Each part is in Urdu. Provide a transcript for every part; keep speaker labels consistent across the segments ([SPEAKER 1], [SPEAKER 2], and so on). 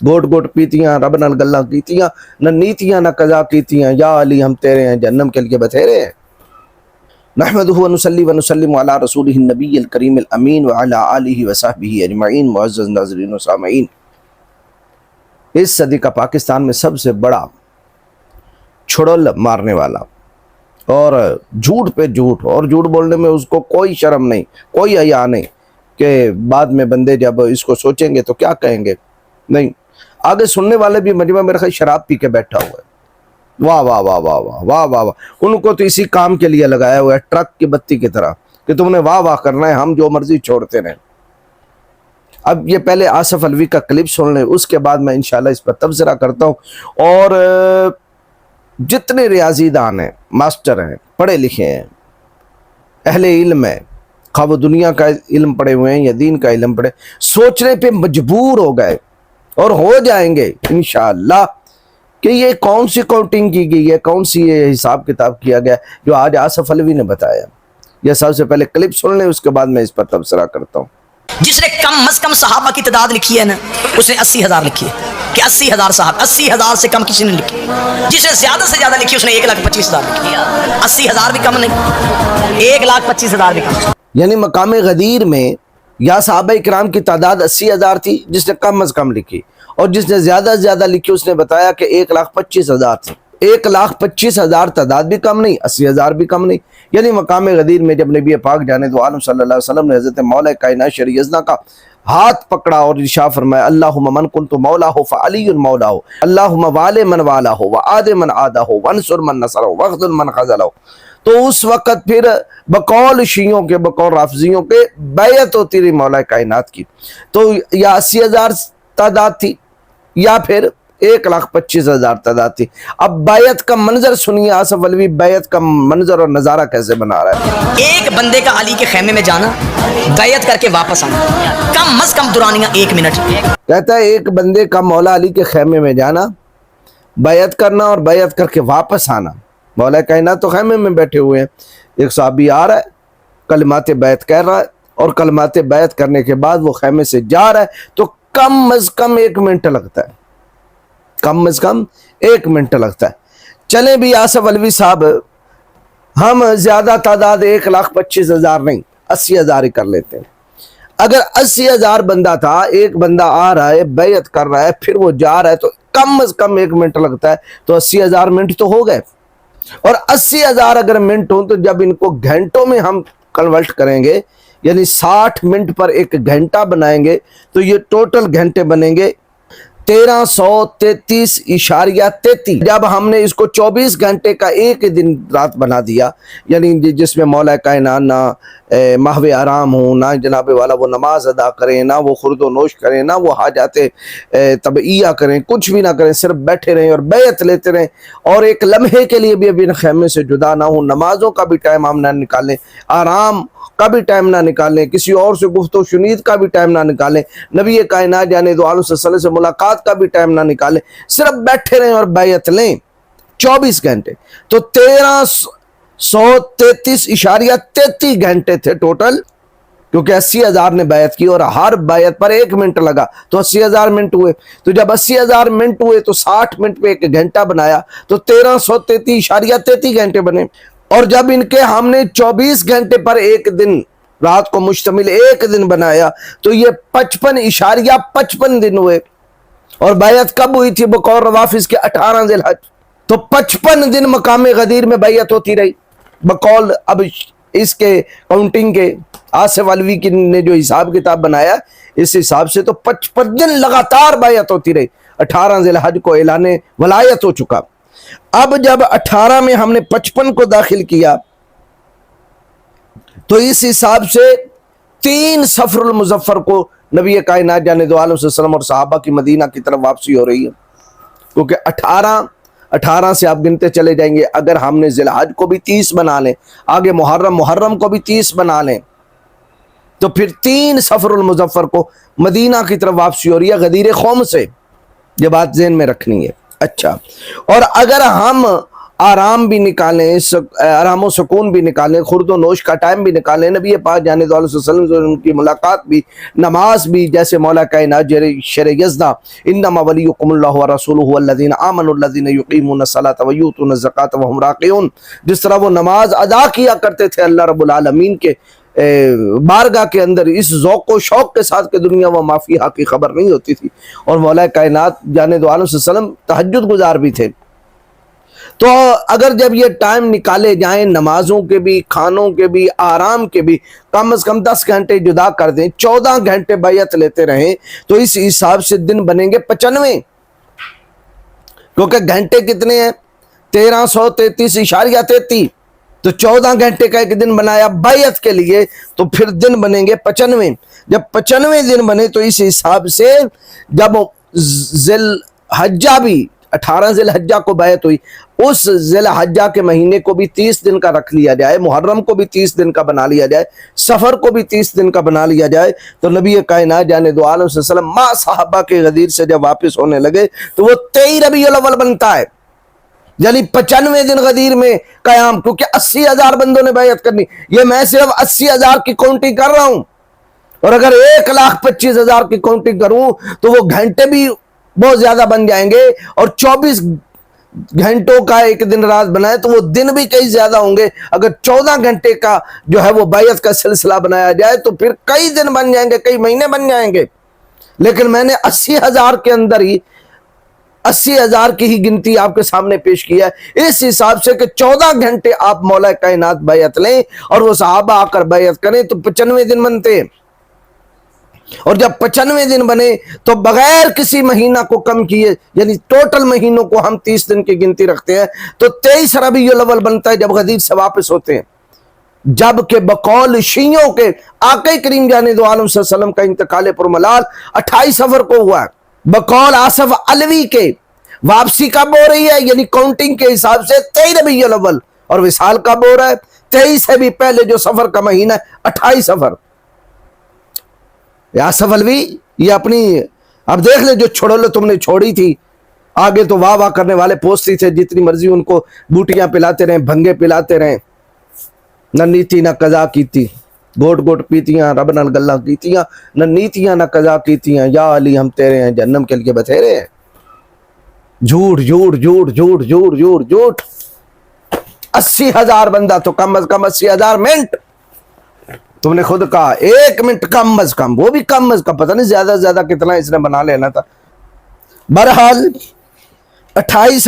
[SPEAKER 1] گھوٹ گھوٹ پیتیاں، رب نال گلاں کیتیاں، نہ نیتیاں نہ قضا کیتیاں، یا علی ہم تیرے ہیں جہنم کے لیے بتھیرے ہیں۔ نحمدہ ونصلی ونسلم علی رسولہ النبی الکریم الامین وعلی آلہ وصحبہ اجمعین۔ معزز ناظرین و سامعین، اس صدی کا پاکستان میں سب سے بڑا چھڑل مارنے والا اور جھوٹ پہ جھوٹ، اور جھوٹ بولنے میں اس کو کوئی شرم نہیں، کوئی حیا نہیں کہ بعد میں بندے جب اس کو سوچیں گے تو کیا کہیں گے، نہیں، آگے سننے والے بھی مجمع میرے خیال شراب پی کے بیٹھا ہوا ہے۔ واہ واہ واہ واہ واہ واہ واہ واہ، ان کو تو اسی کام کے لیے لگایا ہوا ہے، ٹرک کی بتی کی طرح کہ تم نے واہ واہ کرنا ہے، ہم جو مرضی چھوڑتے رہیں۔ اب یہ پہلے آصف الوی کا کلپ سن لیں، اس کے بعد میں انشاءاللہ اس پر تبصرہ کرتا ہوں۔ اور جتنے ریاضی دان ہیں، ماسٹر ہیں، پڑھے لکھے ہیں، اہل علم ہیں، خواہ وہ دنیا کا علم پڑھے ہوئے ہیں یا دین کا علم پڑھے، سوچنے پہ مجبور ہو گئے اور ہو جائیں گے انشاءاللہ کہ یہ کون سی کاؤنٹنگ کی گئی ہے، کون سی یہ حساب کتاب کیا گیا جو آج آصف الوی نے بتایا۔ یہ سب سے پہلے کلپ سن لیں، اس کے بعد میں اس پر تبصرہ کرتا ہوں۔
[SPEAKER 2] جس نے کم از کم صحابہ کی تعداد لکھی ہے نا، اس نے 80,000 لکھی ہے کہ 80,000 صحابہ، 80,000 سے کم کسی نے لکھی۔ جس نے زیادہ سے زیادہ لکھی اس نے 1,25,000 لکھی۔ 80,000 بھی کم نہیں، 1,25,000 بھی کم۔
[SPEAKER 1] یعنی مقام غدیر میں یا صحابہ کرام کی تعداد 80,000 تھی جس نے کم از کم لکھی، اور جس نے زیادہ سے زیادہ لکھی اس نے بتایا کہ 1,25,000 تھی۔ 1,25,000 تعداد بھی کم نہیں، 80,000 بھی کم نہیں۔ یعنی مقام غدیر میں جب نبی پاک جانے دو عالم صلی اللہ علیہ وسلم نے حضرت مولا کائنات شریع ازنا کا ہاتھ پکڑا اور ارشاد فرمایا، اللہم من کنت مولا ہو فعلی مولا ہو، اللہم والے من والا ہو وعاد من عادہ ہو وانصر من نصر ہو وخذل من خذل ہو۔ تو اس وقت پھر بقول شیعوں کے، بقول رافضیوں کے بیعت ہوتی رہی مولا کائنات کی۔ تو یا 80,000 تعداد تھی یا پھر 1,25,000 تعداد تھی۔ اب بیعت کا منظر سنیے، آصف الوی بیعت کا منظر اور نظارہ کیسے بنا رہا ہے۔
[SPEAKER 2] ایک بندے کا علی کے خیمے میں جانا، بیعت کر کے واپس آنا، کم از کم دورانیہ 1 منٹ۔
[SPEAKER 1] کہتا ہے ایک بندے کا مولا علی کے خیمے میں جانا، بیعت کرنا اور بیعت کر کے واپس آنا۔ مولا کائنات تو خیمے میں بیٹھے ہوئے ہیں، ایک صحابی آ رہا ہے، کلمات بیعت کہہ رہا ہے، اور کلمات بیعت کرنے کے بعد وہ خیمے سے جا رہا ہے تو کم از کم 1 منٹ لگتا ہے، کم از کم 1 منٹ لگتا ہے۔ چلیں بھی آصف الوی صاحب، ہم زیادہ تعداد 1,25,000 نہیں، 80,000 ہی کر لیتے ہیں۔ اگر 80,000 بندہ تھا، ایک بندہ آ رہا ہے، بیعت کر رہا ہے، پھر وہ جا رہا ہے تو کم از کم 1 منٹ لگتا ہے، تو 80,000 منٹ تو ہو گئے۔ اور 80,000 اگر منٹ ہوں تو جب ان کو گھنٹوں میں ہم کنورٹ کریں گے، یعنی 60 منٹ پر 1 گھنٹہ بنائیں گے، تو یہ ٹوٹل گھنٹے بنیں گے 1333.33۔ جب ہم نے اس کو 24 گھنٹے کا ایک دن رات بنا دیا، یعنی جس میں مولا کائنات نہ محو آرام ہوں، نہ جناب والا وہ نماز ادا کریں، نہ وہ خورد و نوش کریں، نہ وہ حاجات طبعیہ کریں، کچھ بھی نہ کریں، صرف بیٹھے رہیں اور بیعت لیتے رہیں، اور ایک لمحے کے لیے بھی ابھی خیمے سے جدا نہ ہوں، نمازوں کا بھی ٹائم ہم نہ نکالیں، آرام کا بھی ٹائم نہ نکالیں، کسی اور سے گفت و شنید کا بھی ٹائم نہ نکالیں، نبی کائنات جانے دو عالم صلی اللہ علیہ وسلم سے ملاقات کا بھی ٹائم نہ نکالیں، صرف بیٹھے رہیں اور بیعت لیں 24 گھنٹے، تو 1333.33 گھنٹے تھے ٹوٹل، کیونکہ 80,000 نے بیعت کی اور ہر بیعت پر 1 منٹ لگا تو 80,000 منٹ ہوئے۔ تو جب 80,000 منٹ ہوئے تو 60 منٹ پہ 1 گھنٹہ بنایا تو 1333.33 گھنٹے بنے۔ اور جب ان کے ہم نے 24 گھنٹے پر 1 دن رات کو مشتمل 1 دن بنایا تو یہ 55.55 دن ہوئے۔ اور بیعت کب ہوئی تھی بقول روافظ کے 18 ذی الحج، تو 55 دن مقام غدیر میں بیعت ہوتی رہی بقول اب اس کے کاؤنٹنگ کے آصف الوی نے جو حساب کتاب بنایا اس حساب سے، تو 55 دن لگاتار بیعت ہوتی رہی۔ 18 ذی الحج کو اعلان ولایت ہو چکا۔ اب جب 18 میں ہم نے 55 کو داخل کیا تو اس حساب سے 3 صفر المظفر کو نبی کائنات جانے دو عالم صلی اللہ علیہ وسلم اور صحابہ کی مدینہ کی طرف واپسی ہو رہی ہے، کیونکہ 18 سے آپ گنتے چلے جائیں گے۔ اگر ہم نے ذی الحج کو بھی 30 بنا لیں، آگے محرم کو بھی 30 بنا لیں، تو پھر 3 صفر المظفر کو مدینہ کی طرف واپسی ہو رہی ہے غدیر قوم سے۔ یہ بات ذہن میں رکھنی ہے۔ اچھا، اور اگر ہم آرام بھی نکالیں، آرام و سکون بھی نکالیں، خورد و نوش کا ٹائم بھی نکالیں، نبی پاک جانے دو علیہ وسلم سے ان کی ملاقات بھی، نماز بھی، جیسے مولا کائنات شر یزدہ انما ولیکم اللہ ورسولہ والذین آمنوا الذین یقیمون الصلاۃ ویؤتون الزکاۃ وہم راکعون، جس طرح وہ نماز ادا کیا کرتے تھے اللہ رب العالمین کے بارگاہ کے اندر اس ذوق و شوق کے ساتھ کہ دنیا و ما فیہا کی خبر نہیں ہوتی تھی، اور مولا کائنات جانے دو علیہ وسلم تہجد گزار بھی تھے۔ تو اگر جب یہ ٹائم نکالے جائیں نمازوں کے بھی، کھانوں کے بھی، آرام کے بھی، کم از کم 10 گھنٹے جدا کر دیں، 14 گھنٹے بیعت لیتے رہیں، تو اس حساب سے دن بنیں گے 95، کیونکہ گھنٹے کتنے ہیں 1333.33، تو 14 گھنٹے کا ایک دن بنایا بیعت کے لیے، تو پھر دن بنیں گے 95۔ جب 95 دن بنے تو اس حساب سے جب ذی الحجہ بھی 18 ذی الحجہ کو بیعت ہوئی، اس ذی الحجہ کے مہینے کو بھی 30 دن کا رکھ لیا جائے، محرم کو بھی 30 دن کا بنا لیا جائے، سفر کو بھی 30 دن کا بنا لیا جائے، تو نبی کائنات جانے دو عالم صلی اللہ علیہ وسلم ماں صحابہ کے غدیر سے جب واپس ہونے لگے تو وہ 23 ربیع الاول بنتا ہے، یعنی 95 دن غدیر میں قیام، کیونکہ 80,000 بندوں نے بیعت کرنی، یہ میں صرف 80,000 کی کاؤنٹنگ کر رہا ہوں، اور اگر 1,25,000 کی کاؤنٹنگ کروں تو وہ گھنٹے بھی بہت زیادہ بن جائیں گے، اور 24 گھنٹوں کا ایک دن رات بنائے تو وہ دن بھی کئی زیادہ ہوں گے۔ اگر 14 گھنٹے کا جو ہے وہ بیعت کا سلسلہ بنایا جائے تو پھر کئی دن بن جائیں گے، کئی مہینے بن جائیں گے، لیکن میں نے 80,000 کے اندر ہی 80,000 کی ہی گنتی آپ کے سامنے پیش کی ہے، اس حساب سے کہ 14 گھنٹے آپ مولا کائنات بیعت لیں اور وہ صحابہ آ کر بیعت کریں تو 95 دن بنتے ہیں، اور جب 95 دن بنے تو بغیر کسی مہینہ کو کم کیے، یعنی ٹوٹل مہینوں کو ہم 30 دن کی گنتی رکھتے ہیں، تو 23 ربیع الاول بنتا ہے جب غدیر سے واپس ہوتے ہیں، جبکہ بقول شیعوں کے آقا کریم جانے دو عالم صلی اللہ علیہ وسلم کا انتقال پرملال 28 صفر کو ہوا ہے، بقول آصف علوی کے واپسی کب ہو رہی ہے، یعنی کاؤنٹنگ کے حساب سے 23 ربیع الاول، اور وصال کب ہو رہا ہے 23 سے بھی پہلے جو سفر کا مہینہ ہے 28 صفر۔ آصف علوی یہ اپنی اب دیکھ لے، جو چھوڑو لو تم نے چھوڑی تھی، آگے تو واہ واہ کرنے والے پوسٹی تھے، جتنی مرضی ان کو بوٹیاں پلاتے رہیں، بھنگے پلاتے رہیں، نہ نیتی نہ قضا کیتی، گوٹ گوٹ پیتیاں رب نال گلاں کیتیاں، نہ نیتیاں نہ قضا کیتیاں، یا علی ہم تیرے ہیں جہنم کے لیے بتھیرے ہیں۔ جھوٹ جھوٹ جھوٹ جھوٹ جھوٹ جھوٹ جھوٹ، 80,000 بندہ تو کم از کم 80,000 منٹ، تم نے خود کہا 1 منٹ کم از کم، وہ بھی کم از کم، پتہ نہیں زیادہ سے زیادہ کتنا اس نے بنا لینا تھا۔ بہرحال 28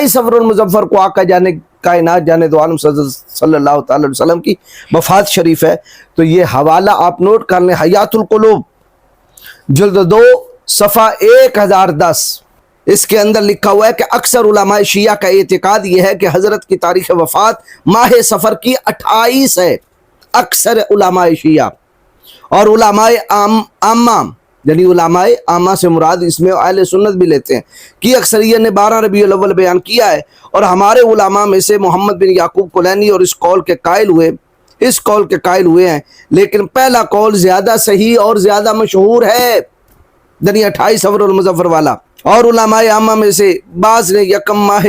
[SPEAKER 1] صفر المظفر کو آقا جانے کائنات جانے دو عالم صلی اللہ تعالی علیہ وسلم کی وفات شریف ہے، تو یہ حوالہ آپ نوٹ کر لیں، حیات القلوب جلد 2 صفحہ 1010، اس کے اندر لکھا ہوا ہے کہ اکثر علماء شیعہ کا اعتقاد یہ ہے کہ حضرت کی تاریخ وفات ماہ صفر کی 28 ہے، اکثر علماء شیعہ، اور علماء عامہ یعنی علماء عامہ سے مراد اس میں اہل سنت بھی لیتے ہیں کہ اکثریت نے 12 ربیع الاول بیان کیا ہے، اور ہمارے علماء میں سے محمد بن یعقوب کلینی اور اس قول کے قائل ہوئے ہیں، لیکن پہلا قول زیادہ صحیح اور زیادہ مشہور ہے، یعنی 28 صفر المظفر والا، اور علماء عامہ میں سے بعض نے یکم ماہ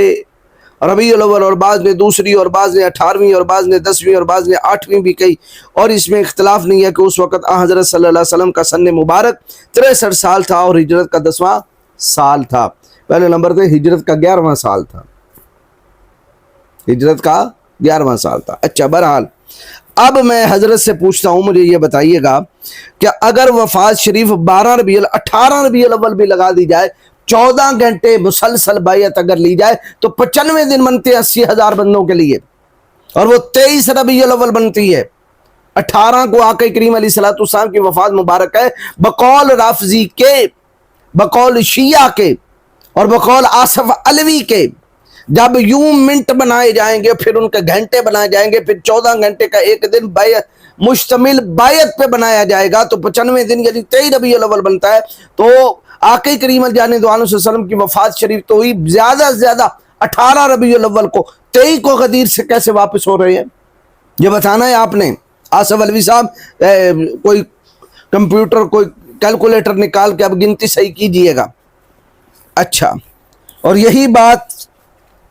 [SPEAKER 1] ربیع الاول، اور بعض نے دوسری، اور بعض نے 18ویں، اور بعض نے 10ویں، اور بعض نے 8ویں بھی کہی، اور اس میں اختلاف نہیں ہے کہ اس وقت حضرت صلی اللہ علیہ وسلم کا سن مبارک 63 سال تھا اور ہجرت کا 10واں سال تھا۔ پہلے نمبر پہ ہجرت کا 11واں سال تھا، ہجرت کا 11واں سال تھا۔ اچھا، بہرحال اب میں حضرت سے پوچھتا ہوں، مجھے یہ بتائیے گا کہ اگر وفات شریف 18 ربیع الاول بھی لگا دی جائے، 14 گھنٹے مسلسل بیعت اگر لی جائے تو 95 دن بنتے 80,000 بندوں کے لیے، اور وہ 23 ربیع الاول بنتی ہے۔ 18 کو آقا کریم علیہ الصلوۃ والسلام کی وفات مبارک ہے، بقول رافضی کے، بقول شیعہ کے، اور بقول آصف علوی کے۔ جب یوں منٹ بنائے جائیں گے، پھر ان کے گھنٹے بنائے جائیں گے، پھر 14 گھنٹے کا ایک دن بیعت مشتمل بیعت پہ بنایا جائے گا، تو 95 دن یعنی 23 ربیع الاول بنتا ہے۔ تو آقا کریم جانے دو عالم صلی اللہ علیہ وسلم کی وفات شریف تو ہوئی زیادہ سے زیادہ 18 ربیع الاول کو، 23 کو غدیر سے کیسے واپس ہو رہے ہیں یہ بتانا ہے آپ نے۔ آصف علوی صاحب کوئی کمپیوٹر، کوئی کیلکولیٹر نکال کے اب گنتی صحیح کیجئے گا۔ اچھا، اور یہی بات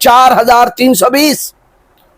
[SPEAKER 1] 4320।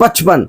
[SPEAKER 1] 55।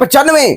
[SPEAKER 1] 95।